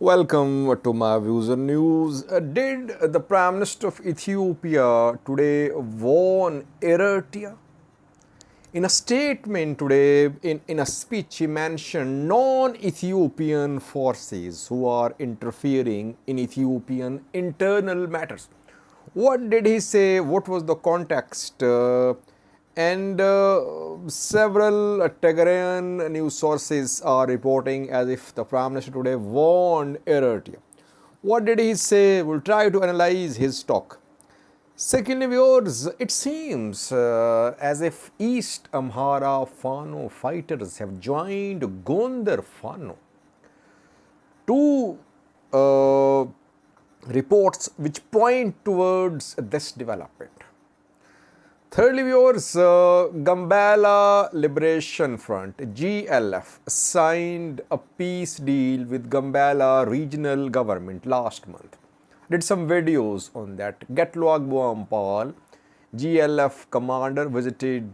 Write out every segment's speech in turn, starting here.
Welcome to my views and news. Did the Prime Minister of Ethiopia today warn Eritrea? In a statement today, in a speech, he mentioned non-Ethiopian forces who are interfering in Ethiopian internal matters. What did he say? What was the context? And several Tigrayan news sources are reporting as if the Prime Minister today warned Eritrea. What did he say? We'll try to analyze his talk. Secondly, viewers, it seems as if East Amhara Fano fighters have joined Gondar Fano. Two reports which point towards this development. Thirdly, viewers, Gambella Liberation Front, GLF, signed a peace deal with Gambella regional government last month. Did some videos on that. Getluag Boampal, GLF commander, visited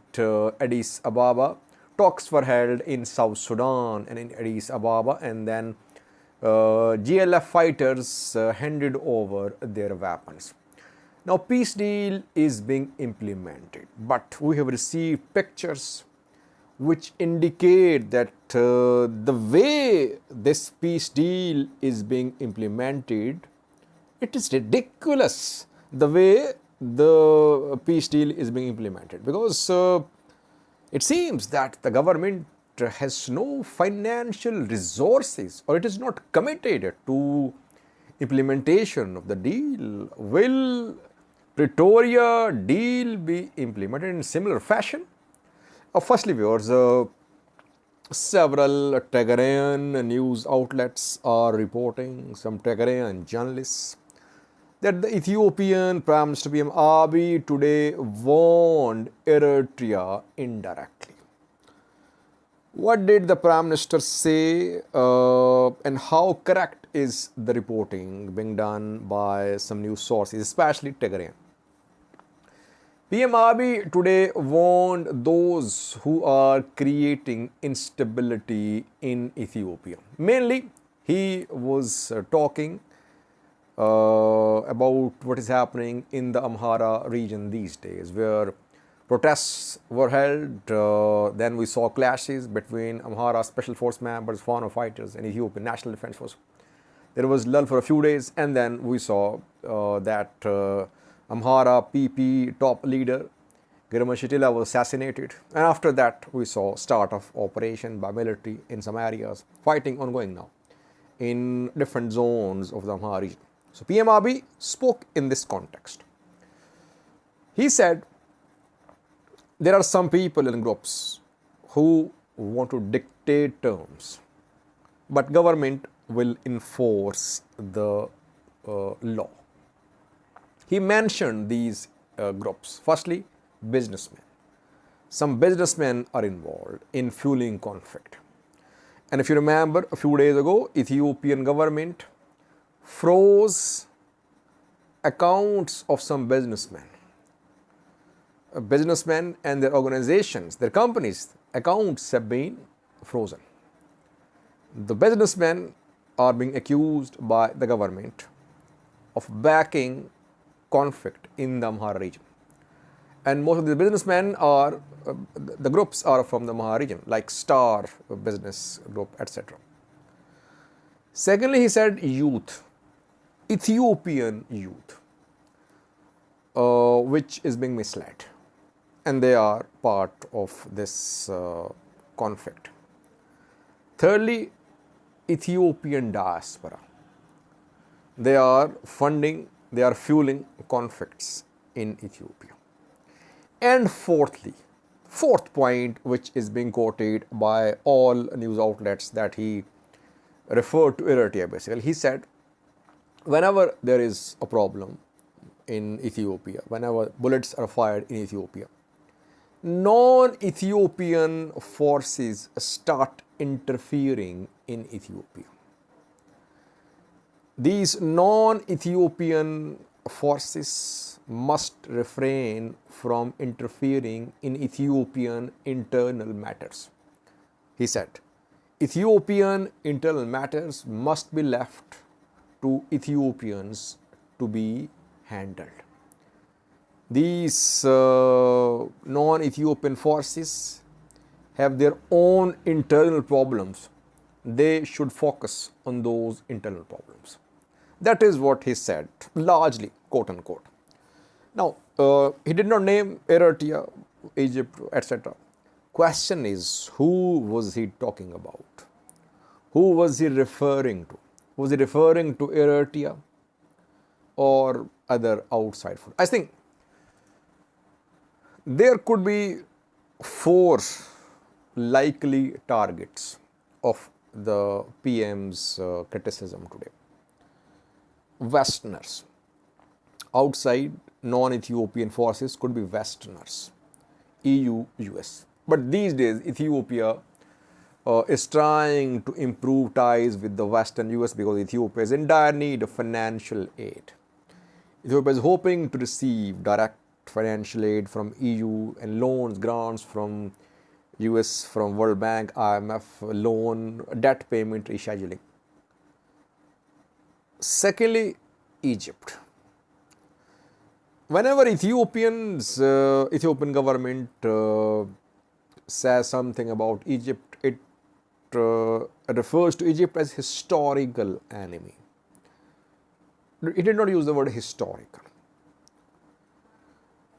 Addis Ababa. Talks were held in South Sudan and in Addis Ababa, and then GLF fighters handed over their weapons. Now, peace deal is being implemented, but we have received pictures which indicate that the way this peace deal is being implemented, it is ridiculous the way the peace deal is being implemented, because it seems that the government has no financial resources, or it is not committed to implementation of the deal. Will Pretoria deal be implemented in similar fashion? Firstly, viewers, several Tigrayan news outlets are reporting, some Tigrayan journalists, that the Ethiopian Prime Minister Abiy today warned Eritrea indirectly. What did the Prime Minister say, and how correct is the reporting being done by some news sources, especially Tigrayan? PM Abiy today warned those who are creating instability in Ethiopia. Mainly, he was talking about what is happening in the Amhara region these days, where protests were held. Then we saw clashes between Amhara Special Force members, Fano fighters, and Ethiopian National Defense Force. There was lull for a few days, and then we saw that Amhara PP top leader Girma was assassinated, and after that we saw start of operation by military in some areas. Fighting ongoing now in different zones of the Amhara region. So PM Abiy spoke in this context. He said there are some people and groups who want to dictate terms, but government will enforce the law. He mentioned these groups. Firstly, businessmen. Some businessmen are involved in fueling conflict. And if you remember, a few days ago, Ethiopian government froze accounts of some businessmen. Businessmen and their organizations, their companies' accounts have been frozen. The businessmen are being accused by the government of backing conflict in the Amhara region. And most of the businessmen are, the groups are from the Amhara region, like Star Business Group, etc. Secondly, he said youth, Ethiopian youth, which is being misled, and they are part of this conflict. Thirdly, Ethiopian diaspora. They are funding, they are fueling conflicts in Ethiopia. And fourthly, fourth point, which is being quoted by all news outlets, that he referred to Eritrea basically. He said, whenever there is a problem in Ethiopia, whenever bullets are fired in Ethiopia, non-Ethiopian forces start interfering in Ethiopia. These non-Ethiopian forces must refrain from interfering in Ethiopian internal matters. He said, Ethiopian internal matters must be left to Ethiopians to be handled. These non-Ethiopian forces have their own internal problems. They should focus on those internal problems. That is what he said, largely, quote unquote. Now, he did not name Eritrea, Egypt, etc. Question is, who was he talking about? Who was he referring to? Was he referring to Eritrea or other outside food? I think there could be 4 likely targets of the PM's criticism today. Westerners. Outside non-Ethiopian forces could be Westerners, EU, US. But these days, Ethiopia is trying to improve ties with the West and US because Ethiopia is in dire need of financial aid. Ethiopia is hoping to receive direct financial aid from EU and loans, grants from US, from World Bank, IMF, loan, debt payment rescheduling. Secondly, Egypt. Whenever Ethiopian government says something about Egypt, it refers to Egypt as historical enemy. It did not use the word historical.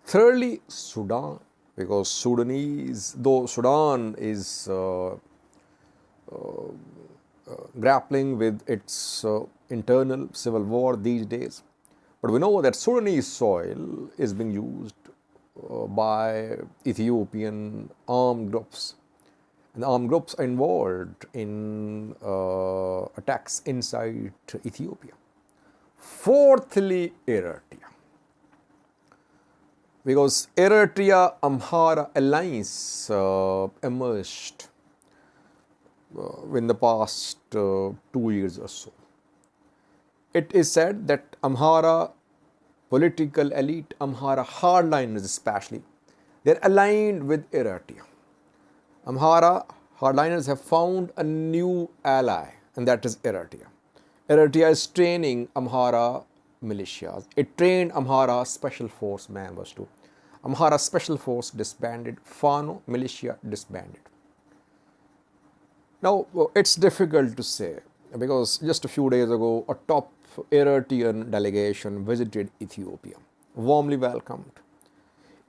Thirdly, Sudan, because though Sudan is grappling with its internal civil war these days, but we know that Sudanese soil is being used by Ethiopian armed groups. And the armed groups are involved in attacks inside Ethiopia. Fourthly, Eritrea. Because Eritrea-Amhara alliance emerged in the past 2 years or so. It is said that Amhara political elite, Amhara hardliners especially, they are aligned with Eritrea. Amhara hardliners have found a new ally, and that is Eritrea. Eritrea is training Amhara militias. It trained Amhara special force members too. Amhara special force disbanded, Fano militia disbanded. Now, it's difficult to say because just a few days ago, a top Eritrean delegation visited Ethiopia, warmly welcomed.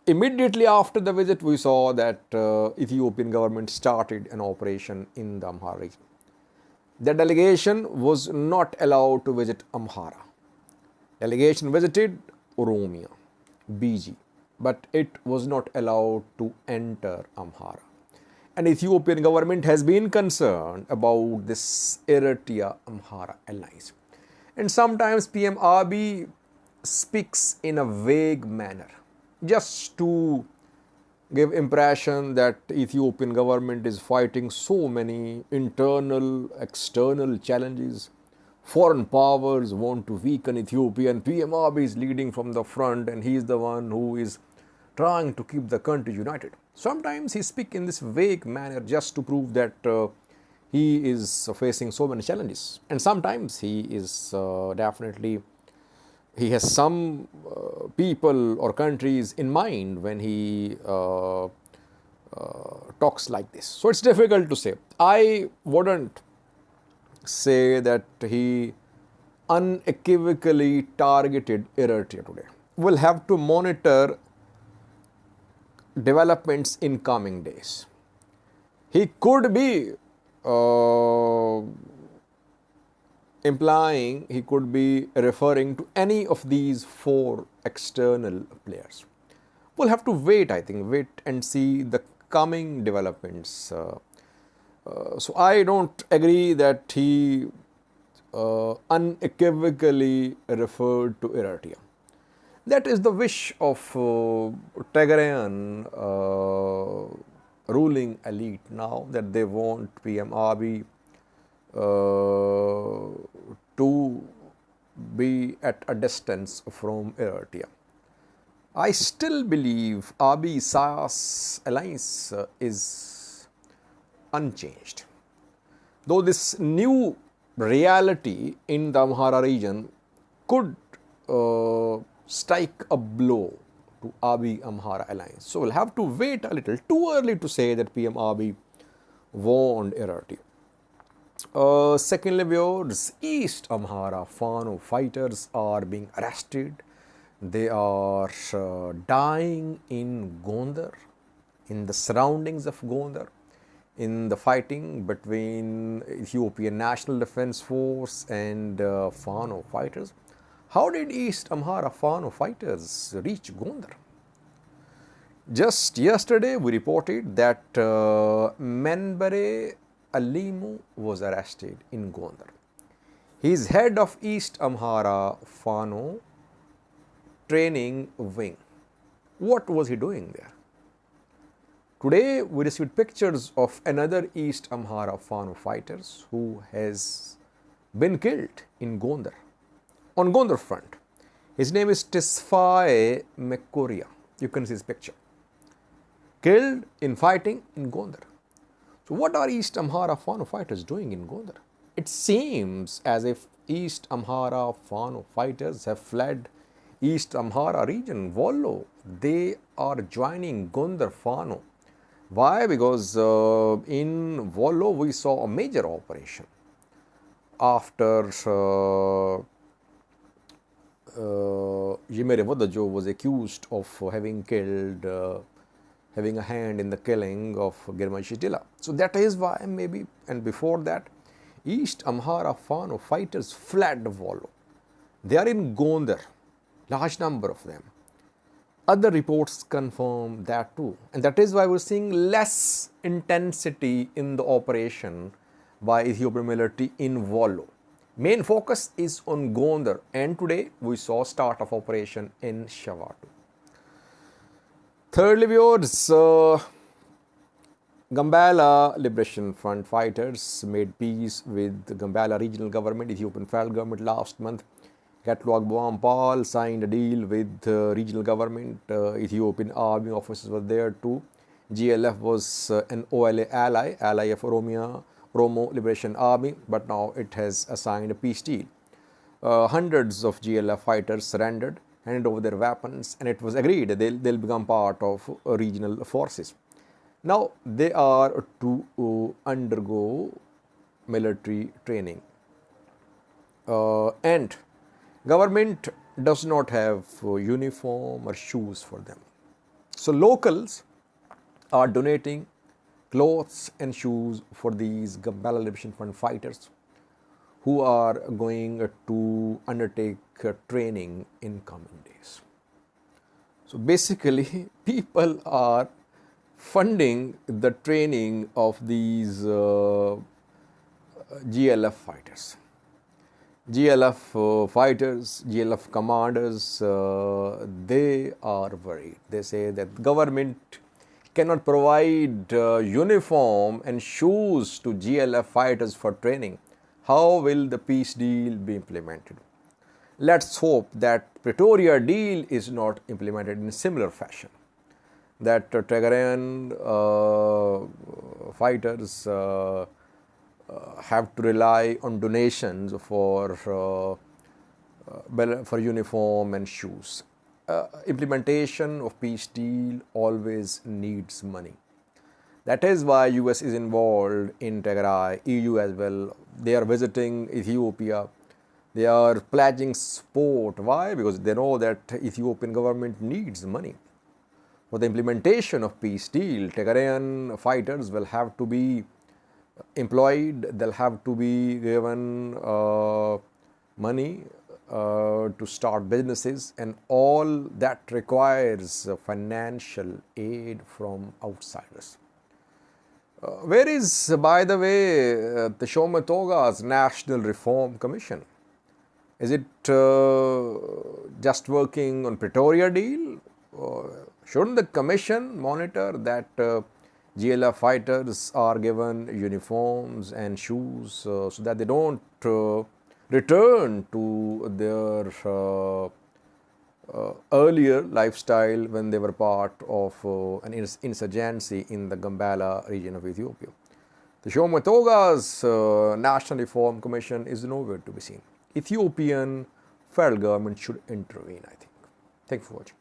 Immediately after the visit, we saw that Ethiopian government started an operation in the Amhara region. The delegation was not allowed to visit Amhara. Delegation visited Oromia, BG, but it was not allowed to enter Amhara. And Ethiopian government has been concerned about this Eritrea-Amhara alliance. And sometimes PM Abiy speaks in a vague manner, just to give impression that Ethiopian government is fighting so many internal, external challenges. Foreign powers want to weaken Ethiopia and PM Abiy is leading from the front and he is the one who is trying to keep the country united. Sometimes he speaks in this vague manner just to prove that he is facing so many challenges. And sometimes he is he has some people or countries in mind when he talks like this. So it's difficult to say. I wouldn't say that he unequivocally targeted Eritrea today. We'll have to monitor developments in coming days. He could be implying, he could be referring to any of these 4 external players. We'll have to wait, I think, wait and see the coming developments. So I don't agree that he unequivocally referred to Eritrea. That is the wish of Tigrayan ruling elite now, that they want PM Abiy to be at a distance from Eritrea. I still believe Abiy-Isaias alliance is unchanged. Though this new reality in the Amhara region could strike a blow to Abiy Amhara alliance. So we'll have to wait a little. Too early to say that PM Abiy warned Eritrea. Secondly, viewers, East Amhara Fano fighters are being arrested. They are dying in Gondar, in the surroundings of Gondar, in the fighting between Ethiopian National Defense Force and Fano fighters. How did East Amhara Fano fighters reach Gondar? Just yesterday, we reported that Menbere Alimu was arrested in Gondar. He is head of East Amhara Fano training wing. What was he doing there? Today, we received pictures of another East Amhara Fano fighters who has been killed in Gondar, on Gondar front. His name is Tesfaye Mekoria. You can see his picture. Killed in fighting in Gondar. So what are East Amhara Fano fighters doing in Gondar? It seems as if East Amhara Fano fighters have fled East Amhara region, Wollo. They are joining Gondar Fano. Why? Because in Wollo we saw a major operation after Yimere Wadajo was accused of having killed having a hand in the killing of Girma Shitila. So that is why maybe, and before that, East Amhara Fano fighters fled Wollo. They are in Gondar, large number of them. Other reports confirm that too. And that is why we're seeing less intensity in the operation by Ethiopian military in Wollo. Main focus is on Gondar, and today we saw start of operation in Shavatu. Thirdly, viewers, Gambella Liberation Front fighters made peace with the Gambella regional government, Ethiopian federal government last month. Gatluag Boampal signed a deal with regional government. Ethiopian army officers were there too. GLF was an OLA ally of Oromo Liberation Army, but now it has signed a peace deal. Hundreds of GLF fighters surrendered, handed over their weapons, and it was agreed that they'll become part of regional forces. Now they are to undergo military training, and government does not have uniform or shoes for them. So locals are donating clothes and shoes for these Gambella Liberation Front fighters who are going to undertake training in coming days. So basically, people are funding the training of these GLF fighters. GLF fighters, GLF commanders, they are worried. They say that government cannot provide uniform and shoes to GLF fighters for training. How will the peace deal be implemented? Let's hope that Pretoria deal is not implemented in a similar fashion. That Tigrayan fighters have to rely on donations for uniform and shoes. Implementation of peace deal always needs money. That is why US is involved in Tigray, EU as well. They are visiting Ethiopia. They are pledging support. Why? Because they know that Ethiopian government needs money. For the implementation of peace deal, Tigrayan fighters will have to be employed. They'll have to be given money to start businesses, and all that requires financial aid from outsiders. Where is, by the way, the Shoma Toga's National Reform Commission? Is it just working on Pretoria deal? Shouldn't the commission monitor that GLF fighters are given uniforms and shoes so that they don't return to their earlier lifestyle when they were part of an insurgency in the Gambella region of Ethiopia? The Shomatoga's National Reform Commission is nowhere to be seen. Ethiopian federal government should intervene, I think. Thank you for watching.